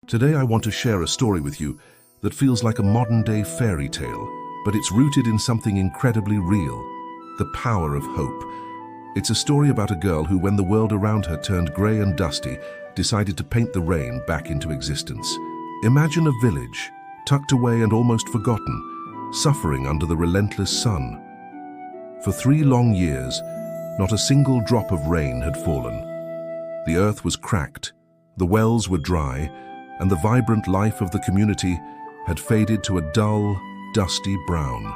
Today I want to share a story with you that feels like a modern-day fairy tale, but it's rooted in something incredibly real: the power of hope. It's a story about a girl who, when the world around her turned grey and dusty, decided to paint the rain back into existence. Imagine a village, tucked away and almost forgotten, suffering under the relentless sun. For 3 long years, not a single drop of rain had fallen. The earth was cracked, the wells were dry, and the vibrant life of the community had faded to a dull, dusty brown.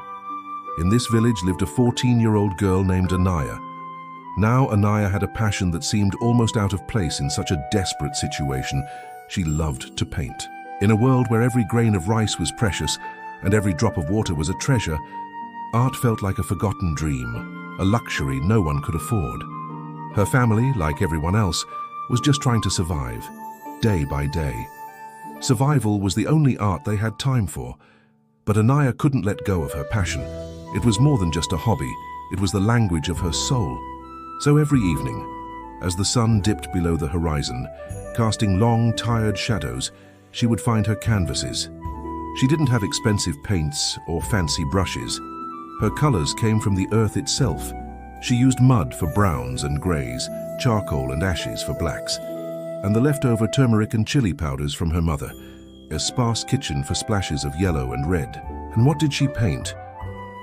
In this village lived a 14-year-old girl named Anaya. Now Anaya had a passion that seemed almost out of place in such a desperate situation. She loved to paint. In a world where every grain of rice was precious and every drop of water was a treasure, art felt like a forgotten dream, a luxury no one could afford. Her family, like everyone else, was just trying to survive, day by day. Survival was the only art they had time for, but Anaya couldn't let go of her passion. It was more than just a hobby, it was the language of her soul. So every evening, as the sun dipped below the horizon, casting long, tired shadows, she would find her canvases. She didn't have expensive paints or fancy brushes. Her colors came from the earth itself. She used mud for browns and grays, charcoal and ashes for blacks, and the leftover turmeric and chili powders from her mother, a sparse kitchen for splashes of yellow and red. And what did she paint?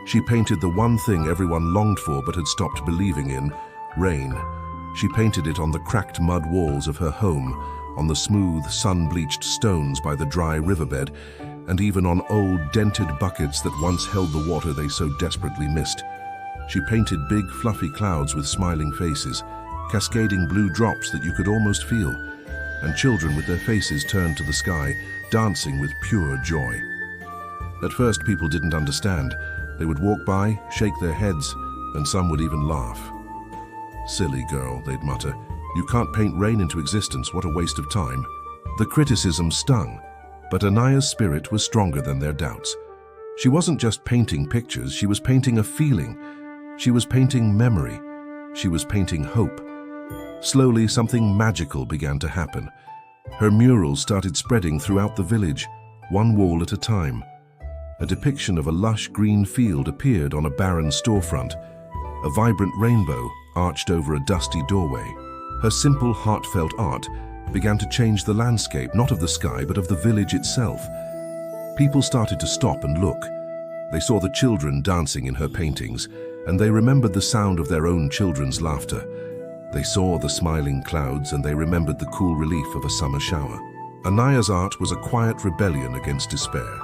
She painted the one thing everyone longed for but had stopped believing in: rain. She painted it on the cracked mud walls of her home, on the smooth, sun-bleached stones by the dry riverbed, and even on old, dented buckets that once held the water they so desperately missed. She painted big, fluffy clouds with smiling faces, cascading blue drops that you could almost feel, and children with their faces turned to the sky, dancing with pure joy. At first, people didn't understand. They would walk by, shake their heads, and some would even laugh. "Silly girl," they'd mutter. "You can't paint rain into existence, what a waste of time." The criticism stung, but Anaya's spirit was stronger than their doubts. She wasn't just painting pictures, she was painting a feeling. She was painting memory. She was painting hope. Slowly, something magical began to happen. Her murals started spreading throughout the village, one wall at a time. A depiction of a lush green field appeared on a barren storefront. A vibrant rainbow arched over a dusty doorway. Her simple, heartfelt art began to change the landscape, not of the sky, but of the village itself. People started to stop and look. They saw the children dancing in her paintings, and they remembered the sound of their own children's laughter. They saw the smiling clouds, and they remembered the cool relief of a summer shower. Anaya's art was a quiet rebellion against despair.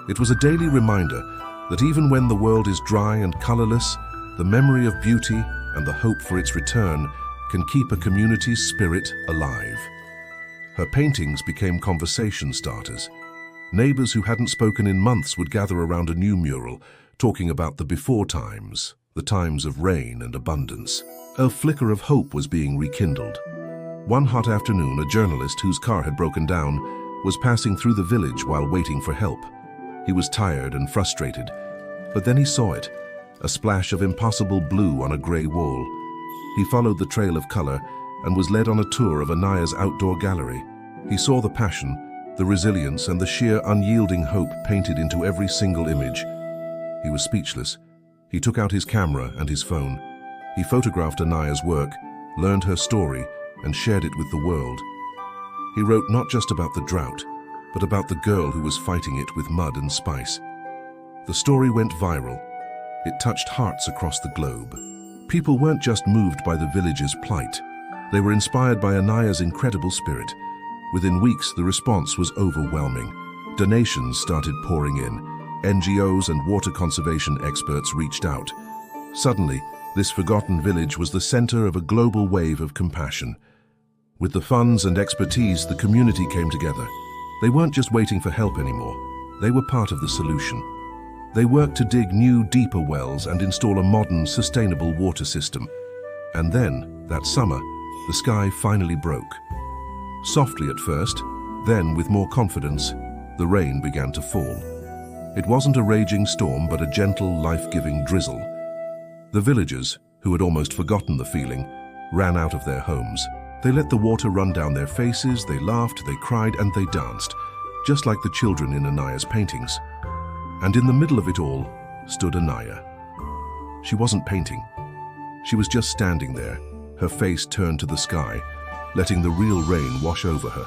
It was a daily reminder that even when the world is dry and colorless, the memory of beauty and the hope for its return can keep a community's spirit alive. Her paintings became conversation starters. Neighbors who hadn't spoken in months would gather around a new mural, talking about the before times, the times of rain and abundance. A flicker of hope was being rekindled. One hot afternoon, a journalist whose car had broken down was passing through the village while waiting for help. He was tired and frustrated, but then he saw it, a splash of impossible blue on a gray wall. He followed the trail of color and was led on a tour of Anaya's outdoor gallery. He saw the passion, the resilience, and the sheer unyielding hope painted into every single image. He was speechless. He took out his camera and his phone. He photographed Anaya's work, learned her story, and shared it with the world. He wrote not just about the drought, but about the girl who was fighting it with mud and spice. The story went viral. It touched hearts across the globe. People weren't just moved by the village's plight. They were inspired by Anaya's incredible spirit. Within weeks, the response was overwhelming. Donations started pouring in. NGOs and water conservation experts reached out. Suddenly, this forgotten village was the center of a global wave of compassion. With the funds and expertise, the community came together. They weren't just waiting for help anymore. They were part of the solution. They worked to dig new, deeper wells and install a modern, sustainable water system. And then, that summer, the sky finally broke. Softly at first, then with more confidence, the rain began to fall. It wasn't a raging storm, but a gentle, life-giving drizzle. The villagers, who had almost forgotten the feeling, ran out of their homes. They let the water run down their faces, they laughed, they cried, and they danced, just like the children in Anaya's paintings. And in the middle of it all stood Anaya. She wasn't painting. She was just standing there, her face turned to the sky, letting the real rain wash over her.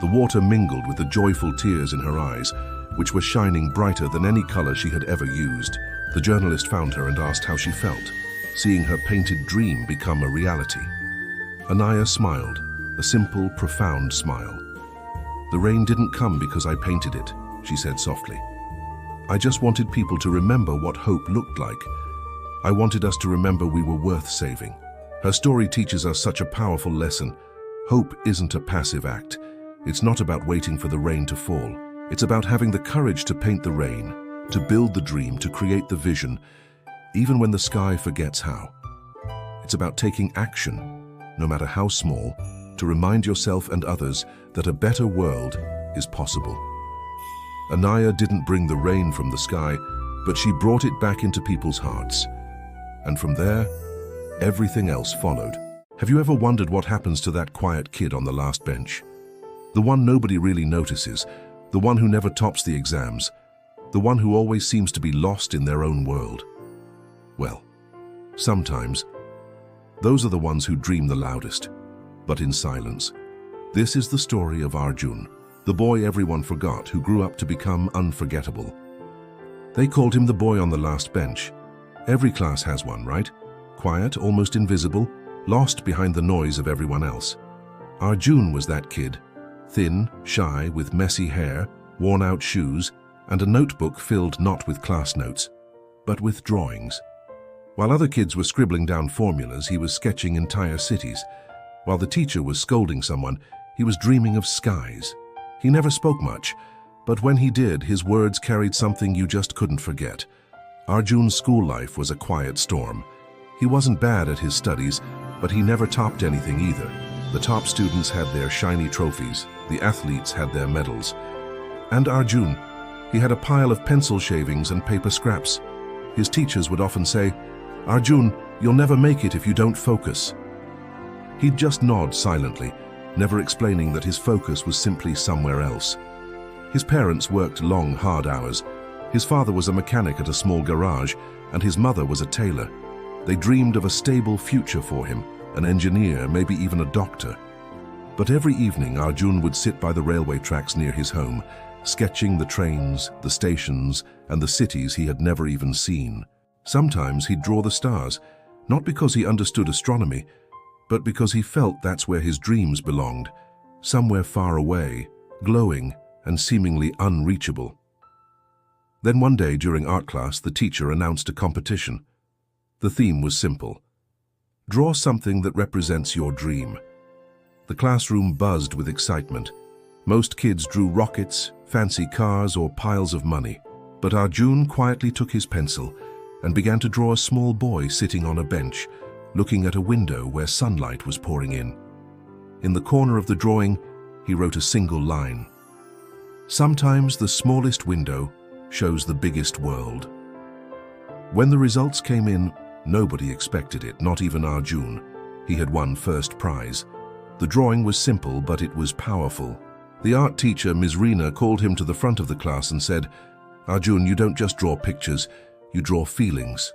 The water mingled with the joyful tears in her eyes, which were shining brighter than any color she had ever used. The journalist found her and asked how she felt, seeing her painted dream become a reality. Anaya smiled, a simple, profound smile. "The rain didn't come because I painted it," she said softly. "I just wanted people to remember what hope looked like. I wanted us to remember we were worth saving." Her story teaches us such a powerful lesson. Hope isn't a passive act. It's not about waiting for the rain to fall. It's about having the courage to paint the rain, to build the dream, to create the vision, even when the sky forgets how. It's about taking action, no matter how small, to remind yourself and others that a better world is possible. Anaya didn't bring the rain from the sky, but she brought it back into people's hearts. And from there, everything else followed. Have you ever wondered what happens to that quiet kid on the last bench? The one nobody really notices, the one who never tops the exams, the one who always seems to be lost in their own world. Well, sometimes, those are the ones who dream the loudest, but in silence. This is the story of Arjun, the boy everyone forgot who grew up to become unforgettable. They called him the boy on the last bench. Every class has one, right? Quiet, almost invisible, lost behind the noise of everyone else. Arjun was that kid, thin, shy, with messy hair, worn-out shoes, and a notebook filled not with class notes, but with drawings. While other kids were scribbling down formulas, he was sketching entire cities. While the teacher was scolding someone, he was dreaming of skies. He never spoke much, but when he did, his words carried something you just couldn't forget. Arjun's school life was a quiet storm. He wasn't bad at his studies, but he never topped anything either. The top students had their shiny trophies, the athletes had their medals. And Arjun, he had a pile of pencil shavings and paper scraps. His teachers would often say, "Arjun, you'll never make it if you don't focus." He'd just nod silently, never explaining that his focus was simply somewhere else. His parents worked long, hard hours. His father was a mechanic at a small garage, and his mother was a tailor. They dreamed of a stable future for him, an engineer, maybe even a doctor. But every evening, Arjun would sit by the railway tracks near his home, sketching the trains, the stations, and the cities he had never even seen. Sometimes he'd draw the stars, not because he understood astronomy, but because he felt that's where his dreams belonged, somewhere far away, glowing and seemingly unreachable. Then one day during art class, the teacher announced a competition. The theme was simple: draw something that represents your dream. The classroom buzzed with excitement. Most kids drew rockets, fancy cars, or piles of money. But Arjun quietly took his pencil and began to draw a small boy sitting on a bench, looking at a window where sunlight was pouring in. In the corner of the drawing, he wrote a single line: "Sometimes the smallest window shows the biggest world." When the results came in, nobody expected it, not even Arjun. He had won first prize. The drawing was simple, but it was powerful. The art teacher, Ms. Reena, called him to the front of the class and said, "Arjun, you don't just draw pictures, you draw feelings."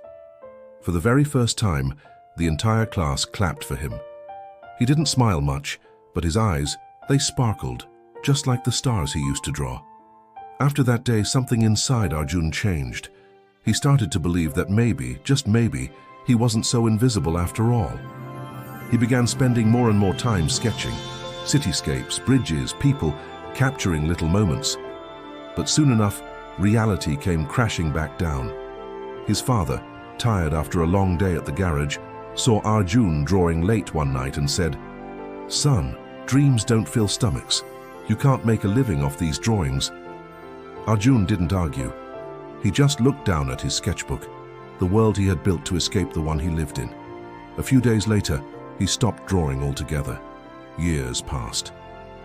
For the very first time, the entire class clapped for him. He didn't smile much, but his eyes, they sparkled, just like the stars he used to draw. After that day, something inside Arjun changed. He started to believe that maybe, just maybe, he wasn't so invisible after all. He began spending more and more time sketching, cityscapes, bridges, people, capturing little moments. But soon enough, reality came crashing back down. His father, tired after a long day at the garage, saw Arjun drawing late one night and said, "Son, dreams don't fill stomachs. You can't make a living off these drawings." Arjun didn't argue. He just looked down at his sketchbook, the world he had built to escape the one he lived in. A few days later, he stopped drawing altogether. Years passed.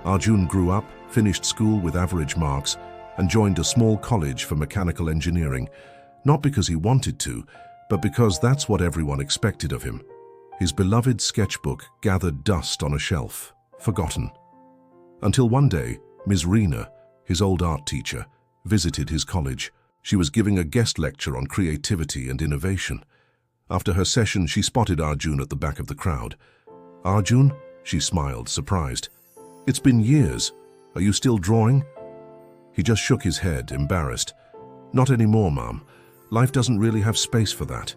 Arjun grew up, finished school with average marks, and joined a small college for mechanical engineering, not because he wanted to, but because that's what everyone expected of him. His beloved sketchbook gathered dust on a shelf, forgotten. Until one day, Ms. Rena, his old art teacher, visited his college. She was giving a guest lecture on creativity and innovation. After her session, she spotted Arjun at the back of the crowd. "Arjun?" She smiled, surprised. "It's been years. Are you still drawing?" He just shook his head, embarrassed. "Not anymore, Mom. Life doesn't really have space for that."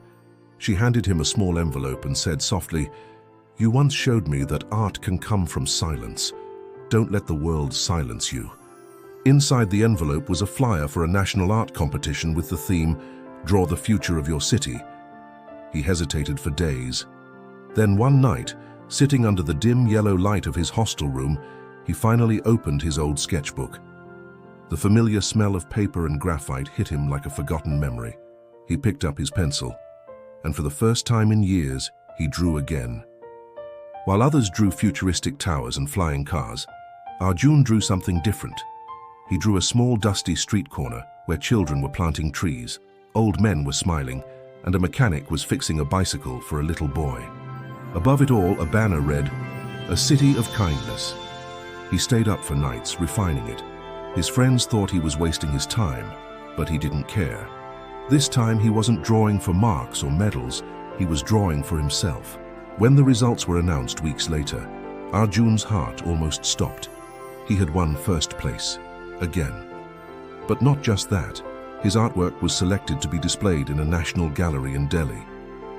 She handed him a small envelope and said softly, "You once showed me that art can come from silence. Don't let the world silence you." Inside the envelope was a flyer for a national art competition with the theme, "Draw the Future of Your City." He hesitated for days. Then one night, sitting under the dim yellow light of his hostel room, he finally opened his old sketchbook. The familiar smell of paper and graphite hit him like a forgotten memory. He picked up his pencil, and for the first time in years, he drew again. While others drew futuristic towers and flying cars, Arjun drew something different. He drew a small dusty street corner where children were planting trees, old men were smiling, and a mechanic was fixing a bicycle for a little boy. Above it all, a banner read, "A City of Kindness." He stayed up for nights, refining it. His friends thought he was wasting his time, but he didn't care. This time he wasn't drawing for marks or medals, he was drawing for himself. When the results were announced weeks later, Arjun's heart almost stopped. He had won first place, again. But not just that, his artwork was selected to be displayed in a national gallery in Delhi.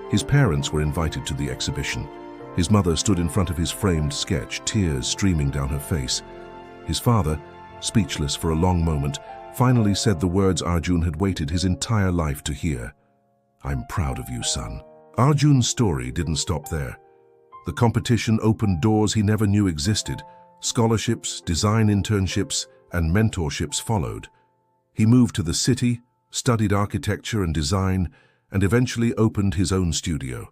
His parents were invited to the exhibition. His mother stood in front of his framed sketch, tears streaming down her face. His father, speechless for a long moment, finally said the words Arjun had waited his entire life to hear. "I'm proud of you, son." Arjun's story didn't stop there. The competition opened doors he never knew existed. Scholarships, design internships, and mentorships followed. He moved to the city, studied architecture and design, and eventually opened his own studio.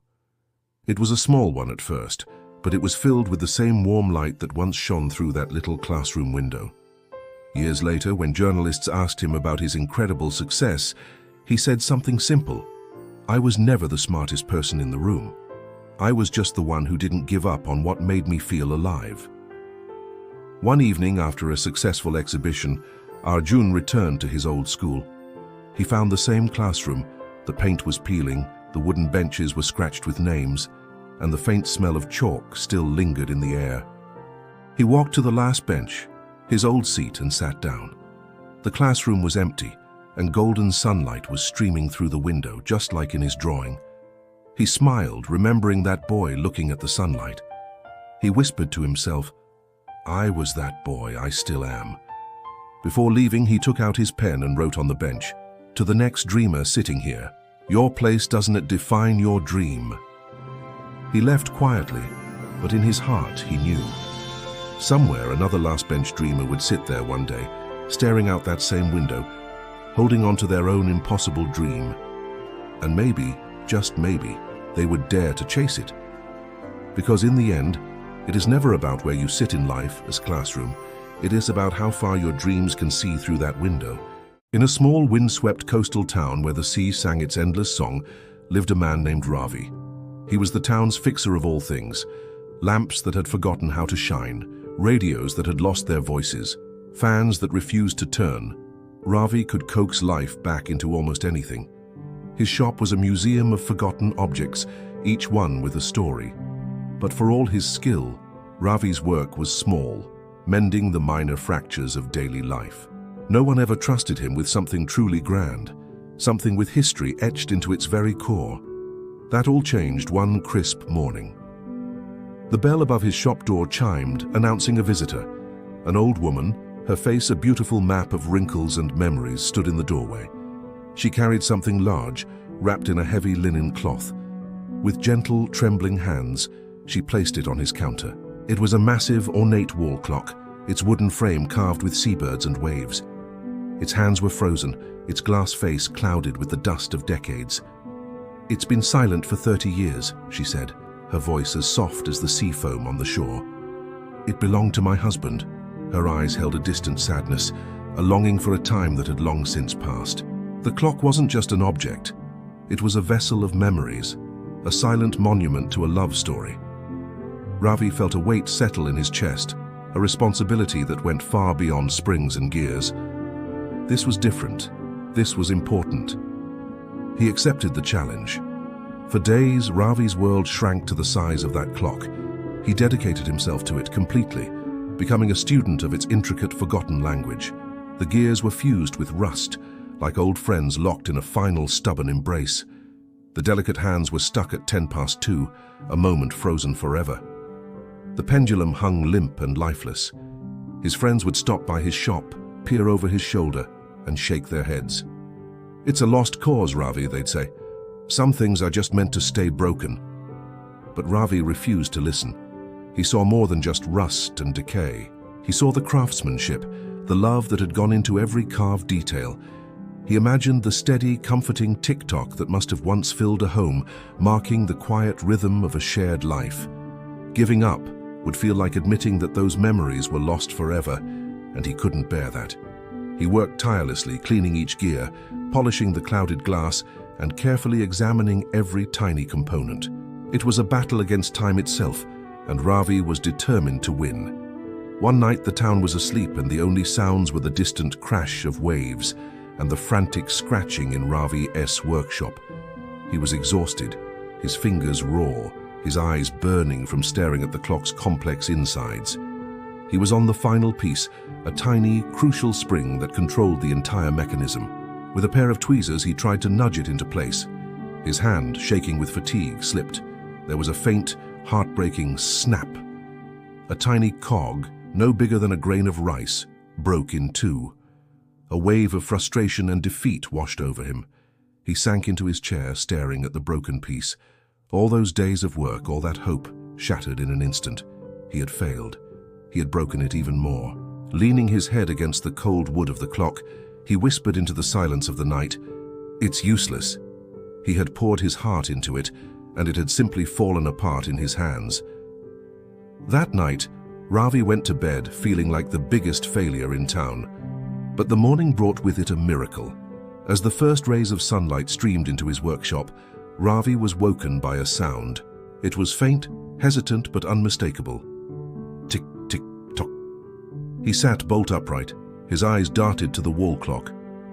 It was a small one at first, but it was filled with the same warm light that once shone through that little classroom window. Years later, when journalists asked him about his incredible success, he said something simple. "I was never the smartest person in the room. I was just the one who didn't give up on what made me feel alive." One evening after a successful exhibition, Arjun returned to his old school. He found the same classroom. The paint was peeling, the wooden benches were scratched with names, and the faint smell of chalk still lingered in the air. He walked to the last bench, his old seat, and sat down. The classroom was empty, and golden sunlight was streaming through the window, just like in his drawing. He smiled, remembering that boy looking at the sunlight. He whispered to himself, "I was that boy, I still am." Before leaving, he took out his pen and wrote on the bench, "To the next dreamer sitting here, your place doesn't define your dream." He left quietly, but in his heart he knew. Somewhere another last bench dreamer would sit there one day, staring out that same window, holding on to their own impossible dream. And maybe, just maybe, they would dare to chase it. Because in the end, it is never about where you sit in life as classroom. It is about how far your dreams can see through that window. In a small windswept coastal town where the sea sang its endless song, lived a man named Ravi. He was the town's fixer of all things. Lamps that had forgotten how to shine, radios that had lost their voices, fans that refused to turn. Ravi could coax life back into almost anything. His shop was a museum of forgotten objects, each one with a story. But for all his skill, Ravi's work was small, mending the minor fractures of daily life. No one ever trusted him with something truly grand, something with history etched into its very core. That all changed one crisp morning. The bell above his shop door chimed, announcing a visitor. An old woman, her face a beautiful map of wrinkles and memories, stood in the doorway. She carried something large, wrapped in a heavy linen cloth. With gentle, trembling hands, she placed it on his counter. It was a massive, ornate wall clock, its wooden frame carved with seabirds and waves. Its hands were frozen, its glass face clouded with the dust of decades. "It's been silent for 30 years, she said, her voice as soft as the sea foam on the shore. "It belonged to my husband." Her eyes held a distant sadness, a longing for a time that had long since passed. The clock wasn't just an object. It was a vessel of memories, a silent monument to a love story. Ravi felt a weight settle in his chest, a responsibility that went far beyond springs and gears. This was different. This was important. He accepted the challenge. For days, Ravi's world shrank to the size of that clock. He dedicated himself to it completely, becoming a student of its intricate, forgotten language. The gears were fused with rust, like old friends locked in a final stubborn embrace. The delicate hands were stuck at 2:10, a moment frozen forever. The pendulum hung limp and lifeless. His friends would stop by his shop, peer over his shoulder, and shake their heads. "It's a lost cause, Ravi," they'd say. "Some things are just meant to stay broken." But Ravi refused to listen. He saw more than just rust and decay. He saw the craftsmanship, the love that had gone into every carved detail. He imagined the steady, comforting tick-tock that must have once filled a home, marking the quiet rhythm of a shared life. Giving up would feel like admitting that those memories were lost forever, and he couldn't bear that. He worked tirelessly, cleaning each gear, polishing the clouded glass, and carefully examining every tiny component. It was a battle against time itself, and Ravi was determined to win. One night the town was asleep, and the only sounds were the distant crash of waves and the frantic scratching in Ravi's workshop. He was exhausted, his fingers raw, his eyes burning from staring at the clock's complex insides. He was on the final piece, a tiny, crucial spring that controlled the entire mechanism. With a pair of tweezers, he tried to nudge it into place. His hand, shaking with fatigue, slipped. There was a faint, heartbreaking snap. A tiny cog, no bigger than a grain of rice, broke in two. A wave of frustration and defeat washed over him. He sank into his chair, staring at the broken piece. All those days of work, all that hope, shattered in an instant. He had failed. He had broken it even more. Leaning his head against the cold wood of the clock, he whispered into the silence of the night, "It's useless." He had poured his heart into it, and it had simply fallen apart in his hands. That night, Ravi went to bed feeling like the biggest failure in town. But the morning brought with it a miracle. As the first rays of sunlight streamed into his workshop, Ravi was woken by a sound. It was faint, hesitant, but unmistakable. Tick, tick, tock. He sat bolt upright. His eyes darted to the wall clock.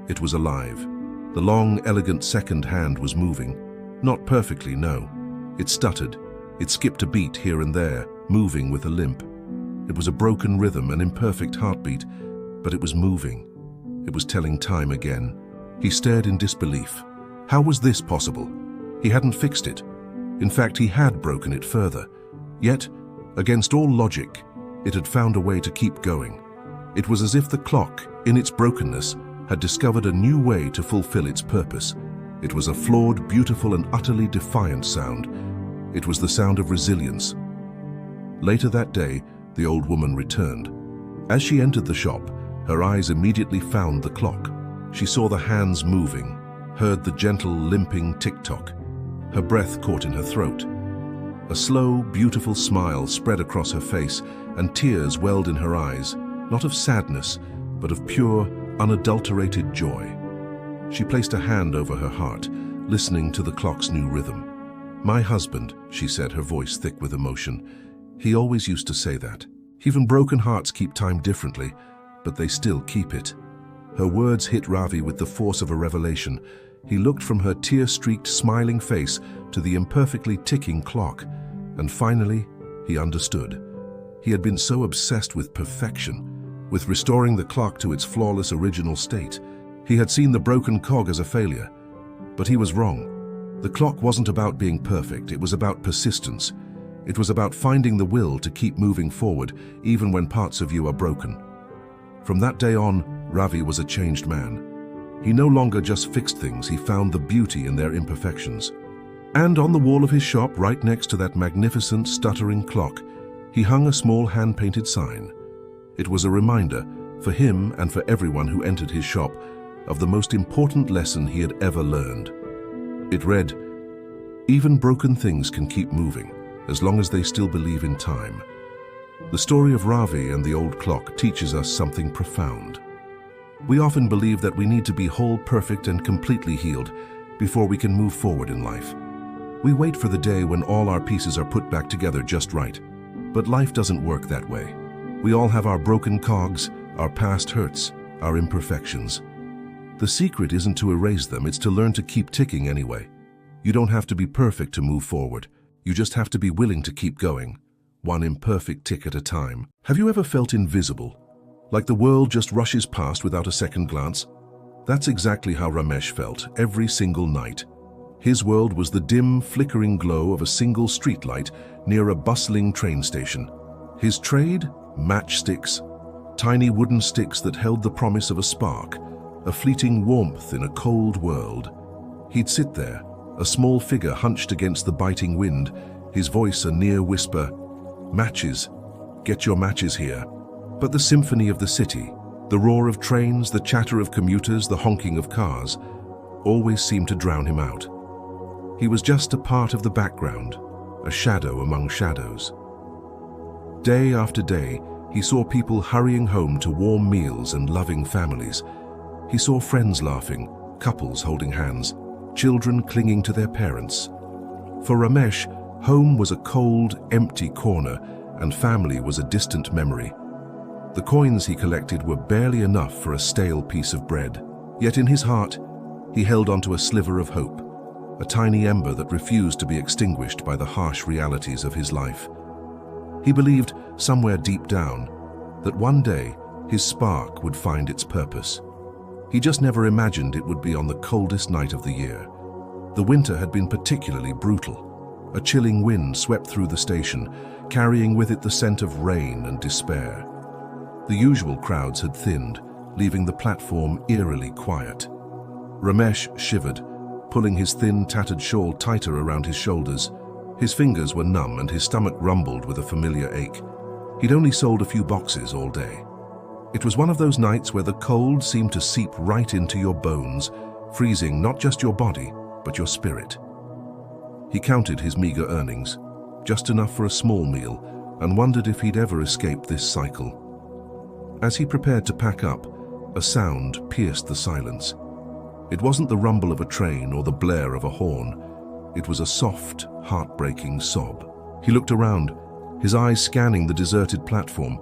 It was alive. The long, elegant second hand was moving. Not perfectly, no. It stuttered. It skipped a beat here and there, moving with a limp. It was a broken rhythm, an imperfect heartbeat, but it was moving. It was telling time again. He stared in disbelief. How was this possible? He hadn't fixed it. In fact, he had broken it further. Yet, against all logic, it had found a way to keep going. It was as if the clock, in its brokenness, had discovered a new way to fulfill its purpose. It was a flawed, beautiful, and utterly defiant sound. It was the sound of resilience. Later that day, the old woman returned. As she entered the shop, her eyes immediately found the clock. She saw the hands moving, heard the gentle, limping tick-tock. Her breath caught in her throat. A slow, beautiful smile spread across her face, and tears welled in her eyes, not of sadness, but of pure, unadulterated joy. She placed a hand over her heart, listening to the clock's new rhythm. "My husband," she said, her voice thick with emotion. "He always used to say that. Even broken hearts keep time differently, but they still keep it." Her words hit Ravi with the force of a revelation. He looked from her tear-streaked, smiling face to the imperfectly ticking clock, and finally, he understood. He had been so obsessed with perfection, with restoring the clock to its flawless original state. He had seen the broken cog as a failure, but he was wrong. The clock wasn't about being perfect, it was about persistence. It was about finding the will to keep moving forward, even when parts of you are broken. From that day on, Ravi was a changed man. He no longer just fixed things, he found the beauty in their imperfections. And on the wall of his shop, right next to that magnificent, stuttering clock, he hung a small hand-painted sign. It was a reminder, for him and for everyone who entered his shop, of the most important lesson he had ever learned. It read, "Even broken things can keep moving, as long as they still believe in time." The story of Ravi and the old clock teaches us something profound. We often believe that we need to be whole, perfect, and completely healed before we can move forward in life. We wait for the day when all our pieces are put back together just right. But life doesn't work that way. We all have our broken cogs, our past hurts, our imperfections. The secret isn't to erase them, it's to learn to keep ticking anyway. You don't have to be perfect to move forward. You just have to be willing to keep going, one imperfect tick at a time. Have you ever felt invisible? Like the world just rushes past without a second glance? That's exactly how Ramesh felt every single night. His world was the dim, flickering glow of a single streetlight near a bustling train station. His trade? Matchsticks. Tiny wooden sticks that held the promise of a spark, a fleeting warmth in a cold world. He'd sit there, a small figure hunched against the biting wind, his voice a near whisper, "Matches, get your matches here." But the symphony of the city, the roar of trains, the chatter of commuters, the honking of cars, always seemed to drown him out. He was just a part of the background, a shadow among shadows. Day after day, he saw people hurrying home to warm meals and loving families. He saw friends laughing, couples holding hands, children clinging to their parents. For Ramesh, home was a cold, empty corner, and family was a distant memory. The coins he collected were barely enough for a stale piece of bread. Yet in his heart, he held onto a sliver of hope, a tiny ember that refused to be extinguished by the harsh realities of his life. He believed, somewhere deep down, that one day his spark would find its purpose. He just never imagined it would be on the coldest night of the year. The winter had been particularly brutal. A chilling wind swept through the station, carrying with it the scent of rain and despair. The usual crowds had thinned, leaving the platform eerily quiet. Ramesh shivered, pulling his thin, tattered shawl tighter around his shoulders. His fingers were numb and his stomach rumbled with a familiar ache. He'd only sold a few boxes all day. It was one of those nights where the cold seemed to seep right into your bones, freezing not just your body, but your spirit. He counted his meager earnings, just enough for a small meal, and wondered if he'd ever escape this cycle. As he prepared to pack up, a sound pierced the silence. It wasn't the rumble of a train or the blare of a horn. It was a soft, heartbreaking sob. He looked around, his eyes scanning the deserted platform.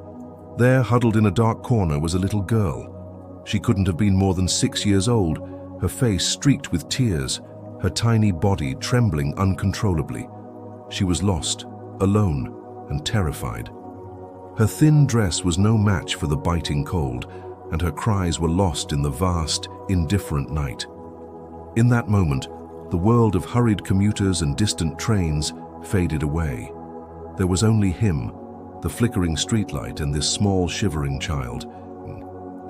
There, huddled in a dark corner, was a little girl. She couldn't have been more than 6 years old, her face streaked with tears, her tiny body trembling uncontrollably. She was lost, alone, and terrified. Her thin dress was no match for the biting cold, and her cries were lost in the vast, indifferent night. In that moment, the world of hurried commuters and distant trains faded away. There was only him, the flickering streetlight, and this small, shivering child.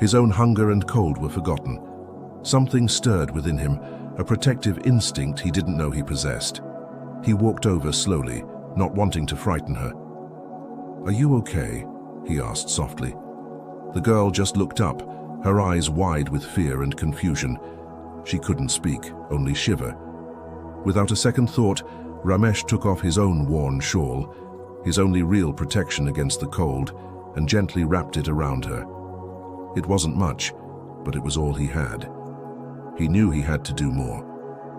His own hunger and cold were forgotten. Something stirred within him, a protective instinct he didn't know he possessed. He walked over slowly, not wanting to frighten her. "Are you okay?" he asked softly. The girl just looked up, her eyes wide with fear and confusion. She couldn't speak, only shiver. Without a second thought, Ramesh took off his own worn shawl, his only real protection against the cold, and gently wrapped it around her. It wasn't much, but it was all he had. He knew he had to do more.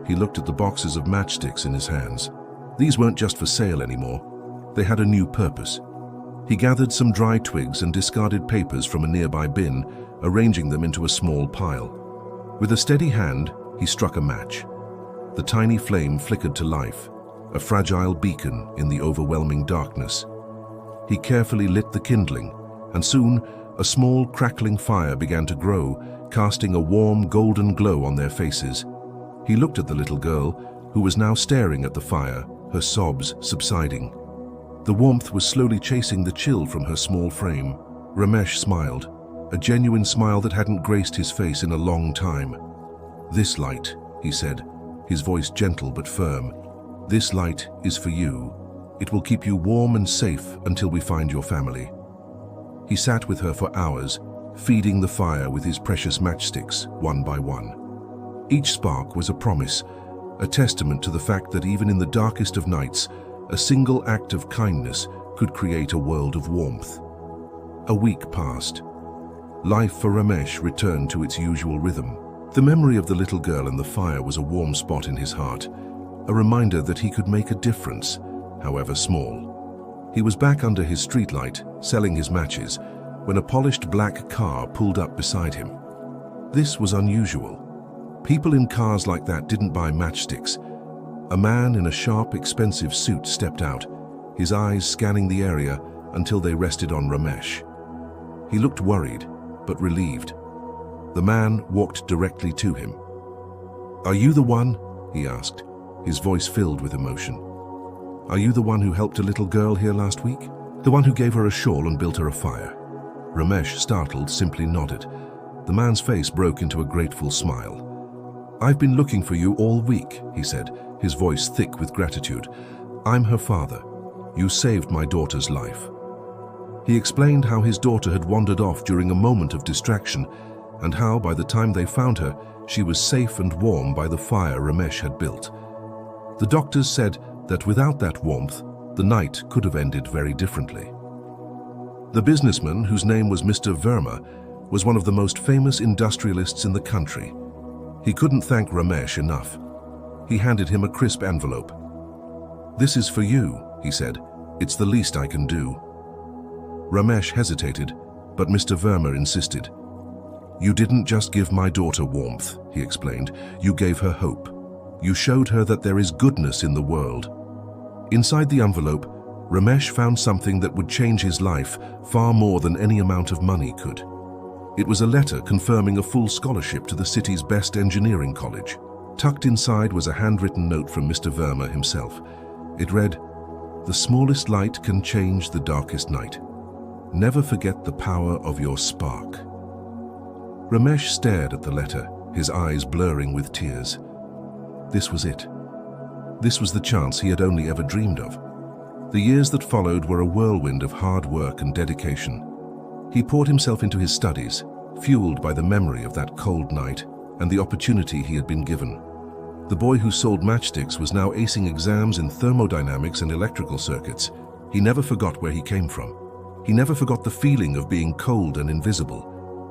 He looked at the boxes of matchsticks in his hands. These weren't just for sale anymore. They had a new purpose. He gathered some dry twigs and discarded papers from a nearby bin, arranging them into a small pile. With a steady hand, he struck a match. The tiny flame flickered to life, a fragile beacon in the overwhelming darkness. He carefully lit the kindling, and soon a small crackling fire began to grow, casting a warm golden glow on their faces. He looked at the little girl, who was now staring at the fire, her sobs subsiding. The warmth was slowly chasing the chill from her small frame. Ramesh smiled, a genuine smile that hadn't graced his face in a long time. "This light," he said, his voice gentle but firm. "This light is for you. It will keep you warm and safe until we find your family." He sat with her for hours, feeding the fire with his precious matchsticks, one by one. Each spark was a promise, a testament to the fact that even in the darkest of nights, a single act of kindness could create a world of warmth. A week passed. Life for Ramesh returned to its usual rhythm. The memory of the little girl and the fire was a warm spot in his heart, a reminder that he could make a difference, however small. He was back under his streetlight, selling his matches, when a polished black car pulled up beside him. This was unusual. People in cars like that didn't buy matchsticks. A man in a sharp, expensive suit stepped out, his eyes scanning the area until they rested on Ramesh. He looked worried, but relieved. The man walked directly to him. "Are you the one?" he asked, his voice filled with emotion. "Are you the one who helped a little girl here last week? The one who gave her a shawl and built her a fire?" Ramesh, startled, simply nodded. The man's face broke into a grateful smile. "I've been looking for you all week," he said, his voice thick with gratitude. "I'm her father. You saved my daughter's life." He explained how his daughter had wandered off during a moment of distraction, and how by the time they found her, she was safe and warm by the fire Ramesh had built. The doctors said that without that warmth, the night could have ended very differently. The businessman, whose name was Mr. Verma, was one of the most famous industrialists in the country. He couldn't thank Ramesh enough. He handed him a crisp envelope. "This is for you," he said. "It's the least I can do." Ramesh hesitated, but Mr. Verma insisted. "You didn't just give my daughter warmth," he explained. "You gave her hope. You showed her that there is goodness in the world." Inside the envelope, Ramesh found something that would change his life far more than any amount of money could. It was a letter confirming a full scholarship to the city's best engineering college. Tucked inside was a handwritten note from Mr. Verma himself. It read, "The smallest light can change the darkest night. Never forget the power of your spark." Ramesh stared at the letter, his eyes blurring with tears. This was it. This was the chance he had only ever dreamed of. The years that followed were a whirlwind of hard work and dedication. He poured himself into his studies, fueled by the memory of that cold night and the opportunity he had been given. The boy who sold matchsticks was now acing exams in thermodynamics and electrical circuits. He never forgot where he came from. He never forgot the feeling of being cold and invisible.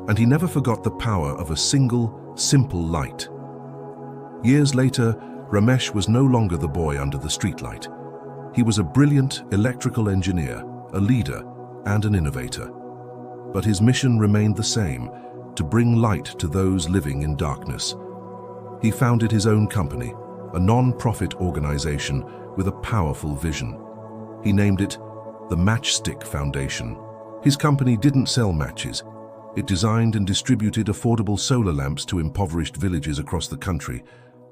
And he never forgot the power of a single, simple light. Years later, Ramesh was no longer the boy under the streetlight. He was a brilliant electrical engineer, a leader, and an innovator. But his mission remained the same, to bring light to those living in darkness. He founded his own company, a non-profit organization with a powerful vision. He named it the Matchstick Foundation. His company didn't sell matches. It designed and distributed affordable solar lamps to impoverished villages across the country,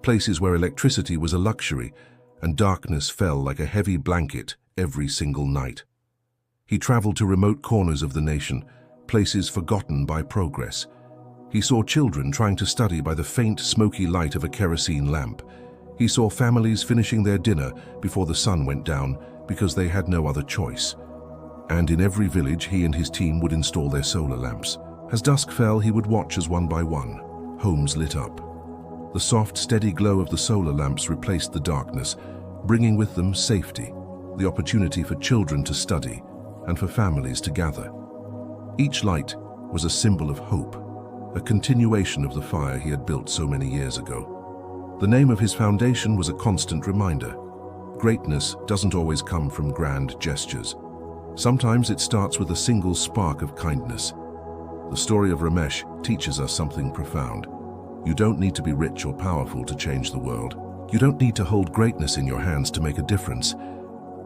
places where electricity was a luxury and darkness fell like a heavy blanket every single night. He traveled to remote corners of the nation, places forgotten by progress. He saw children trying to study by the faint, smoky light of a kerosene lamp. He saw families finishing their dinner before the sun went down because they had no other choice. And in every village, he and his team would install their solar lamps. As dusk fell, he would watch as one by one, homes lit up. The soft, steady glow of the solar lamps replaced the darkness, bringing with them safety, the opportunity for children to study, and for families to gather. Each light was a symbol of hope, a continuation of the fire he had built so many years ago. The name of his foundation was a constant reminder. Greatness doesn't always come from grand gestures. Sometimes it starts with a single spark of kindness. The story of Ramesh teaches us something profound. You don't need to be rich or powerful to change the world. You don't need to hold greatness in your hands to make a difference.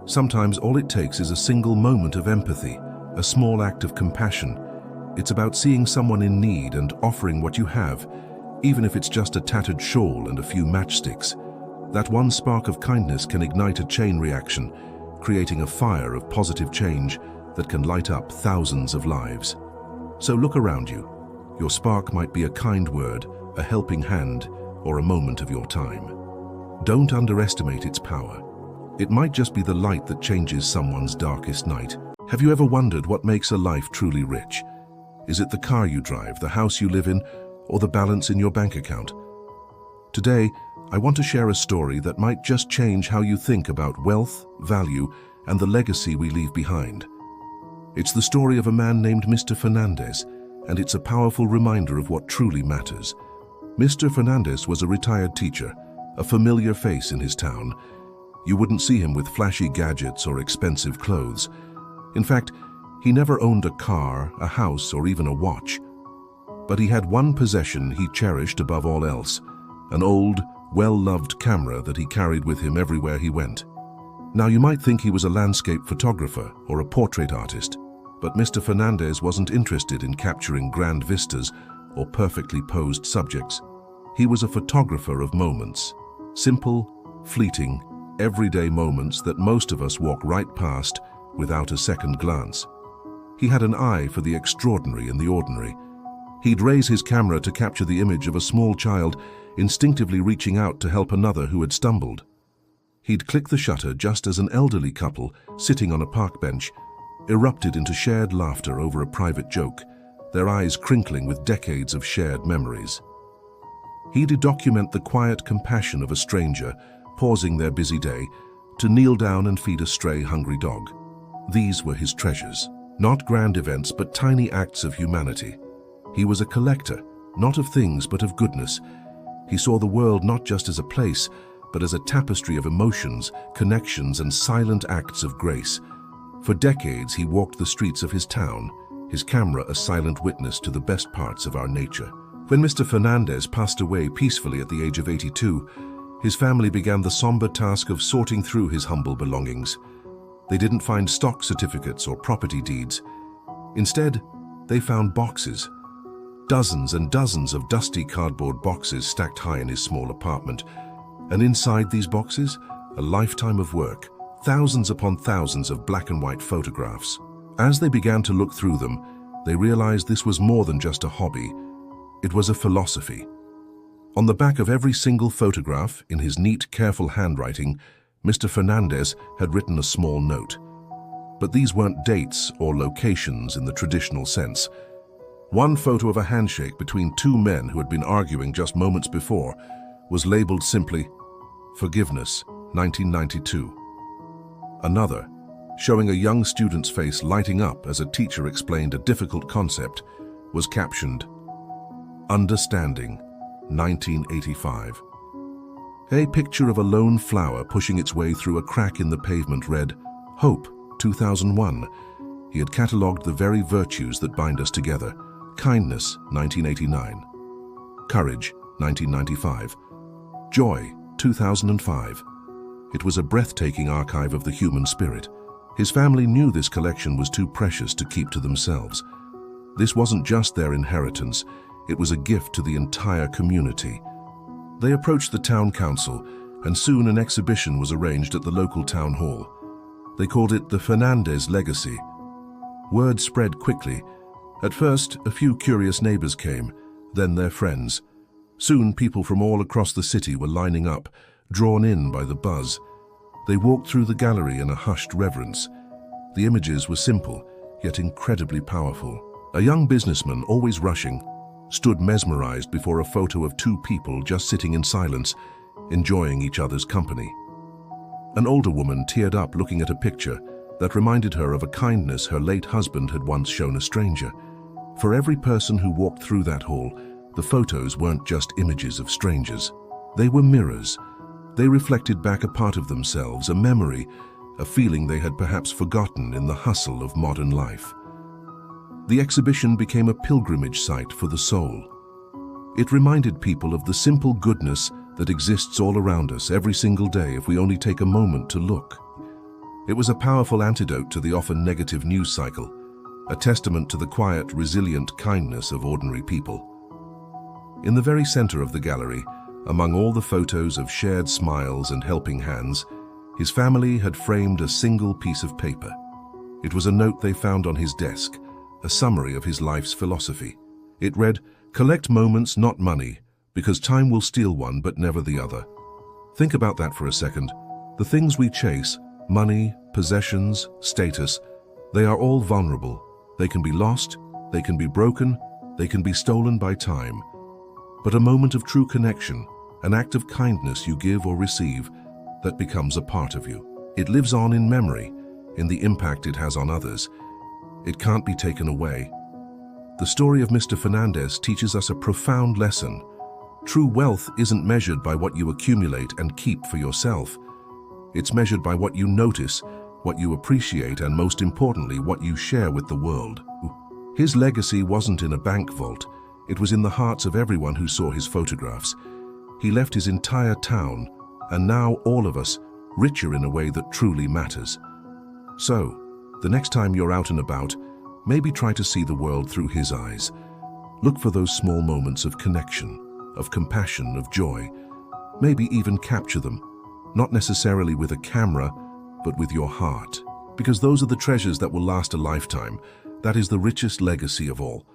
Sometimes all it takes is a single moment of empathy, a small act of compassion. It's about seeing someone in need and offering what you have, even if it's just a tattered shawl and a few matchsticks. That one spark of kindness can ignite a chain reaction, creating a fire of positive change that can light up thousands of lives. So look around you. Your spark might be a kind word, a helping hand, or a moment of your time. Don't underestimate its power. It might just be the light that changes someone's darkest night. Have you ever wondered what makes a life truly rich? Is it the car you drive, the house you live in, or the balance in your bank account? Today, I want to share a story that might just change how you think about wealth, value, and the legacy we leave behind. It's the story of a man named Mr. Fernandez, and it's a powerful reminder of what truly matters. Mr. Fernandez was a retired teacher, a familiar face in his town. You wouldn't see him with flashy gadgets or expensive clothes. In fact, he never owned a car, a house, or even a watch. But he had one possession he cherished above all else, an old, well-loved camera that he carried with him everywhere he went. Now, you might think he was a landscape photographer or a portrait artist, but Mr. Fernandez wasn't interested in capturing grand vistas or perfectly posed subjects. He was a photographer of moments, simple, fleeting, everyday moments that most of us walk right past without a second glance. He had an eye for the extraordinary and the ordinary. He'd raise his camera to capture the image of a small child instinctively reaching out to help another who had stumbled. He'd click the shutter just as an elderly couple, sitting on a park bench, erupted into shared laughter over a private joke, their eyes crinkling with decades of shared memories. He'd document the quiet compassion of a stranger, pausing their busy day, to kneel down and feed a stray, hungry dog. These were his treasures, not grand events, but tiny acts of humanity. He was a collector, not of things, but of goodness. He saw the world not just as a place, but as a tapestry of emotions, connections, and silent acts of grace. For decades, he walked the streets of his town, his camera a silent witness to the best parts of our nature. When Mr. Fernandez passed away peacefully at the age of 82, his family began the somber task of sorting through his humble belongings. They didn't find stock certificates or property deeds. Instead, they found boxes. Dozens and dozens of dusty cardboard boxes stacked high in his small apartment. And inside these boxes, a lifetime of work, thousands upon thousands of black and white photographs. As they began to look through them, they realized this was more than just a hobby. It was a philosophy. On the back of every single photograph, in his neat, careful handwriting, Mr. Fernandez had written a small note. But these weren't dates or locations in the traditional sense. One photo of a handshake between two men who had been arguing just moments before was labeled simply, "Forgiveness, 1992. Another, showing a young student's face lighting up as a teacher explained a difficult concept, was captioned, "Understanding, 1985. A picture of a lone flower pushing its way through a crack in the pavement read, "Hope, 2001. He had catalogued the very virtues that bind us together. Kindness, 1989. Courage, 1995. Joy, 2005. It was a breathtaking archive of the human spirit. His family knew this collection was too precious to keep to themselves. This wasn't just their inheritance, it was a gift to the entire community. They approached the town council, and soon an exhibition was arranged at the local town hall. They called it the Fernandez Legacy. Word spread quickly. At first, a few curious neighbors came, then their friends. Soon, people from all across the city were lining up, drawn in by the buzz. They walked through the gallery in a hushed reverence. The images were simple, yet incredibly powerful. A young businessman, always rushing, stood mesmerized before a photo of two people just sitting in silence, enjoying each other's company. An older woman teared up looking at a picture that reminded her of a kindness her late husband had once shown a stranger. For every person who walked through that hall, the photos weren't just images of strangers. They were mirrors. They reflected back a part of themselves, a memory, a feeling they had perhaps forgotten in the hustle of modern life. The exhibition became a pilgrimage site for the soul. It reminded people of the simple goodness that exists all around us every single day if we only take a moment to look. It was a powerful antidote to the often negative news cycle, a testament to the quiet, resilient kindness of ordinary people. In the very center of the gallery, among all the photos of shared smiles and helping hands, his family had framed a single piece of paper. It was a note they found on his desk, a summary of his life's philosophy. It read, "Collect moments, not money, because time will steal one but never the other." Think about that for a second. The things we chase, money, possessions, status, they are all vulnerable. They can be lost, they can be broken, they can be stolen by time. But a moment of true connection, an act of kindness you give or receive, that becomes a part of you. It lives on in memory, in the impact it has on others. It can't be taken away. The story of Mr. Fernandez teaches us a profound lesson. True wealth isn't measured by what you accumulate and keep for yourself. It's measured by what you notice, what you appreciate, and most importantly, what you share with the world. His legacy wasn't in a bank vault. It was in the hearts of everyone who saw his photographs. He left his entire town, and now all of us, richer in a way that truly matters. So, the next time you're out and about, maybe try to see the world through his eyes. Look for those small moments of connection, of compassion, of joy. Maybe even capture them, not necessarily with a camera, but with your heart. Because those are the treasures that will last a lifetime. That is the richest legacy of all.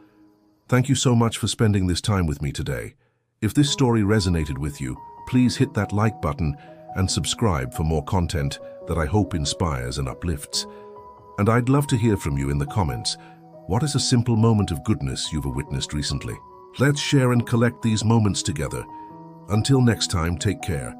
Thank you so much for spending this time with me today. If this story resonated with you, please hit that like button and subscribe for more content that I hope inspires and uplifts. And I'd love to hear from you in the comments. What is a simple moment of goodness you've witnessed recently? Let's share and collect these moments together. Until next time, take care.